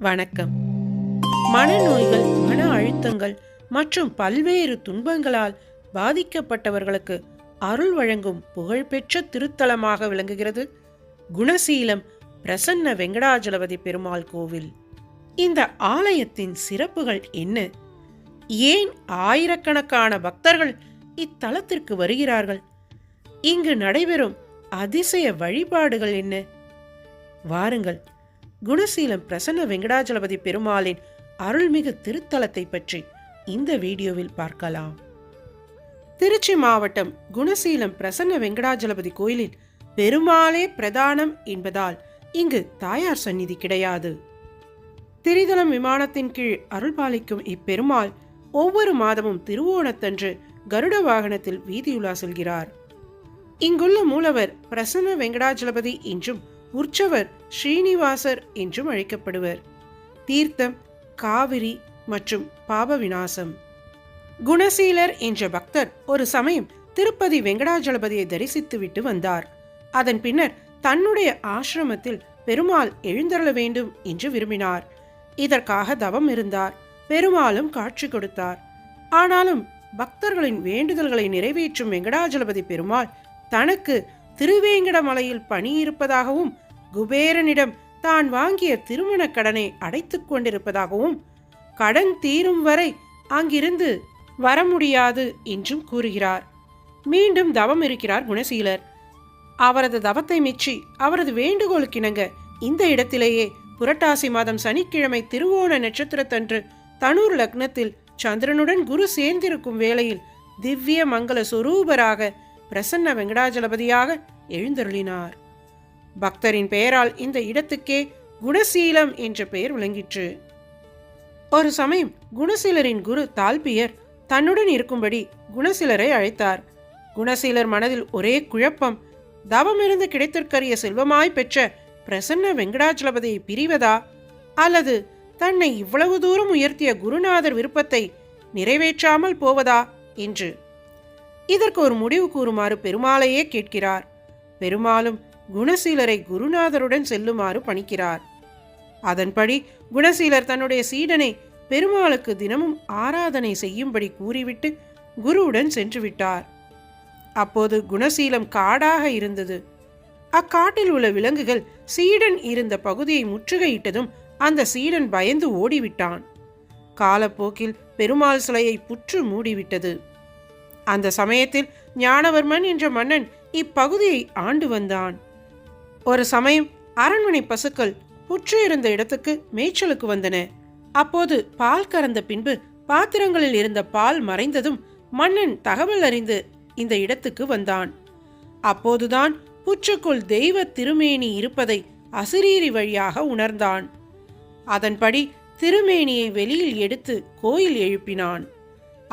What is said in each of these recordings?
வணக்கம். மனநோய்கள், மன அழுத்தங்கள் மற்றும் பல்வேறு துன்பங்களால் பாதிக்கப்பட்டவர்களுக்கு அருள் வழங்கும் புகழ்பெற்ற திருத்தலமாக விளங்குகிறது குணசீலம் பிரசன்ன வெங்கடாஜலபதி பெருமாள் கோவில். இந்த ஆலயத்தின் சிறப்புகள் என்ன? ஏன் ஆயிரக்கணக்கான பக்தர்கள் இத்தலத்திற்கு வருகிறார்கள்? இங்கு நடைபெறும் அதிசய வழிபாடுகள் என்ன? வாருங்கள், குணசீலம் பிரசன்ன வெங்கடாஜலபதி பெருமாளின் அருள்மிகு திருத்தலத்தை பற்றி இந்த வீடியோவில் பார்க்கலாம். திருச்சி மாவட்டம் குணசீலம் பிரசன்ன வெங்கடாஜலபதி கோயிலில் பெருமாளே பிரதானம் என்பதால் இங்கு தாயார் சந்நிதி கிடையாது. திரிதலம் விமானத்தின் கீழ் அருள்பாலிக்கும் இப்பெருமாள் ஒவ்வொரு மாதமும் திருவோணத்தன்று கருட வாகனத்தில் வீதியுலா செல்கிறார். இங்குள்ள மூலவர் பிரசன்ன வெங்கடாஜலபதி என்றும் உற்சவர் ஸ்ரீனிவாசர் என்றும் அழைக்கப்படுவர். தீர்த்தம் காவிரி மற்றும் பாப விநாசம். குணசீலர் என்ற பக்தர் ஒரு சமயம் திருப்பதி வெங்கடாஜலபதியை தரிசித்து விட்டு வந்தார். அதன் பின்னர் தன்னுடைய ஆசிரமத்தில் பெருமாள் எழுந்தருள வேண்டும் என்று விரும்பினார். இதற்காக தவம் இருந்தார். பெருமாளும் காட்சி கொடுத்தார். ஆனாலும் பக்தர்களின் வேண்டுதல்களை நிறைவேற்றும் வெங்கடாஜலபதி பெருமாள் தனக்கு திருவேங்கடமலையில் பணி இருப்பதாகவும் குபேரனிடம் தான் வாங்கிய திருமண கடனை அடைத்துக் கொண்டிருப்பதாகவும் கடன் தீரும் வரை அங்கிருந்து வர முடியாது என்றும் கூறுகிறார். மீண்டும் தவம் இருக்கிறார் குணசீலர். அவரது தவத்தை மெச்சி அவரது வேண்டுகோளுக்கிணங்க இந்த இடத்திலேயே புரட்டாசி மாதம் சனிக்கிழமை திருவோண நட்சத்திரத்தன்று தனூர் லக்னத்தில் சந்திரனுடன் குரு சேர்ந்திருக்கும் வேளையில் திவ்ய மங்கள சொரூபராக பிரசன்ன வெங்கடாஜலபதியாக எழுந்தருளினார். பக்தரின் பெயரால் இந்த இடத்துக்கே குணசீலம் என்ற பெயர் விளங்கிற்று. ஒரு சமயம் குணசீலரின் குரு தால்பியர் தன்னுடன் இருக்கும்படி குணசீலரை அழைத்தார். குணசீலர் மனதில் ஒரே குழப்பம். தவமிருந்து கிடைத்திருக்கிற செல்வமாய் பெற்ற பிரசன்ன வெங்கடாஜலபதியை பிரிவதா, அல்லது தன்னை இவ்வளவு தூரம் உயர்த்திய குருநாதர் விருப்பத்தை நிறைவேற்றாமல் போவதா என்று. இதற்கு ஒரு முடிவு கூறுமாறு பெருமாளையே கேட்கிறார். பெருமாளும் குணசீலரை குருநாதருடன் செல்லுமாறு பணிக்கிறார். அதன்படி குணசீலர் தன்னுடைய சீடனை பெருமாளுக்கு தினமும் ஆராதனை செய்யும்படி கூறிவிட்டு குருவுடன் சென்று விட்டார். அப்போது குணசீலம் காடாக இருந்தது. அக்காட்டில் உள்ள விலங்குகள் சீடன் இருந்த பகுதியை முற்றுகையிட்டதும் அந்த சீடன் பயந்து ஓடிவிட்டான். காலப்போக்கில் பெருமாள் சிலையை புற்று மூடிவிட்டது. அந்த சமயத்தில் ஞானவர்மன் என்ற மன்னன் இப்பகுதியை ஆண்டு வந்தான். ஒரு சமயம் அரண்மனை பசுக்கள் புற்று இருந்த இடத்துக்கு மேய்ச்சலுக்கு வந்தன. அப்போது பால் கறந்த பின்பு பாத்திரங்களில் இருந்த பால் மறைந்ததும் மன்னன் தகவல் அறிந்து இந்த இடத்துக்கு வந்தான். அப்போதுதான் புற்றுக்குள் தெய்வ திருமேனி இருப்பதை அசிரீரி வழியாக உணர்ந்தான். அதன்படி திருமேனியை வெளியில் எடுத்து கோயில் எழுப்பினான்.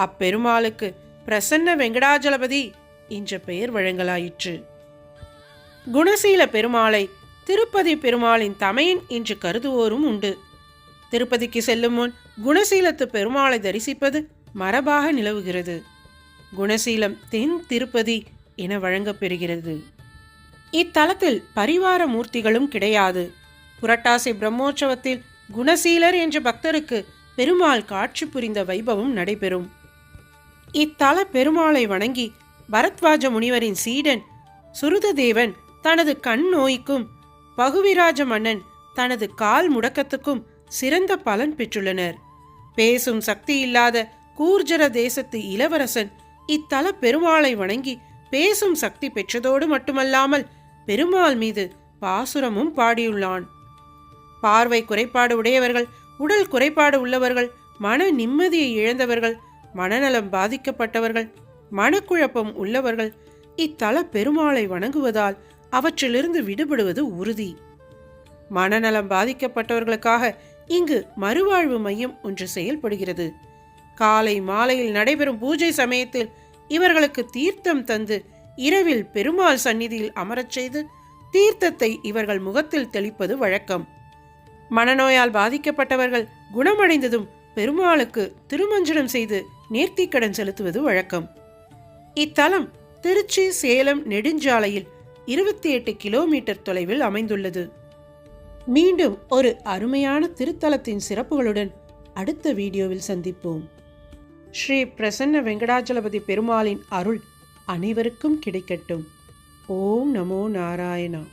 அப்பெருமாளுக்கு பிரசன்ன வெங்கடாஜலபதி என்ற பெயர் வழங்கலாயிற்று. குணசீல பெருமாளை திருப்பதி பெருமாளின் தமையன் என்று கருதுவோரும் உண்டு. திருப்பதிக்கு செல்லும் முன் குணசீலத்து பெருமாளை தரிசிப்பது மரபாக நிலவுகிறது. குணசீலம் தென் திருப்பதி என வழங்கப்பெறுகிறது. இத்தலத்தில் பரிவார மூர்த்திகளும் கிடையாது. புரட்டாசி பிரம்மோற்சவத்தில் குணசீலர் என்ற பக்தருக்கு பெருமாள் காட்சி புரிந்த வைபவம் நடைபெறும். இத்தல பெருமாளை வணங்கி பரத்வாஜ முனிவரின் சீடன் சுருததேவன் தனது கண் நோய்க்கும் பகுவிராஜ மன்னன் தனது கால் முடக்கத்துக்கும் சிறந்த பலன் பெற்றுள்ளனர். பேசும் சக்தி இல்லாத கூர்ஜர தேசத்து இளவரசன் இத்தல பெருமாளை வணங்கி பேசும் சக்தி பெற்றதோடு மட்டுமல்லாமல் பெருமாள் மீது பாசுரமும் பாடியுள்ளான். பார்வை குறைபாடு உடையவர்கள், உடல் குறைபாடு உள்ளவர்கள், மன நிம்மதியை இழந்தவர்கள், மனநலம் பாதிக்கப்பட்டவர்கள், மனக்குழப்பம் உள்ளவர்கள் இத்தல பெருமாளை வணங்குவதால் அவற்றிலிருந்து விடுபடுவது உறுதி. மனநலம் பாதிக்கப்பட்டவர்களுக்காக இங்கு மறுவாழ்வு மையம் ஒன்று செயல்படுகிறது. காலை மாலையில் நடைபெறும் பூஜை சமயத்தில் இவர்களுக்கு தீர்த்தம் தந்து இரவில் பெருமாள் சந்நிதியில் அமரச் செய்து தீர்த்தத்தை இவர்கள் முகத்தில் தெளிப்பது வழக்கம். மனநோயால் பாதிக்கப்பட்டவர்கள் குணமடைந்ததும் பெருமாளுக்கு திருமஞ்சனம் செய்து நேர்த்திக்கடன் செலுத்துவது வழக்கம். இத்தலம் திருச்சி சேலம் நெடுஞ்சாலையில் 28 கிலோமீட்டர் தொலைவில் அமைந்துள்ளது. மீண்டும் ஒரு அருமையான திருத்தலத்தின் சிறப்புகளுடன் அடுத்த வீடியோவில் சந்திப்போம். ஸ்ரீ பிரசன்ன வெங்கடாச்சலபதி பெருமாளின் அருள் அனைவருக்கும் கிடைக்கட்டும். ஓம் நமோ நாராயணா.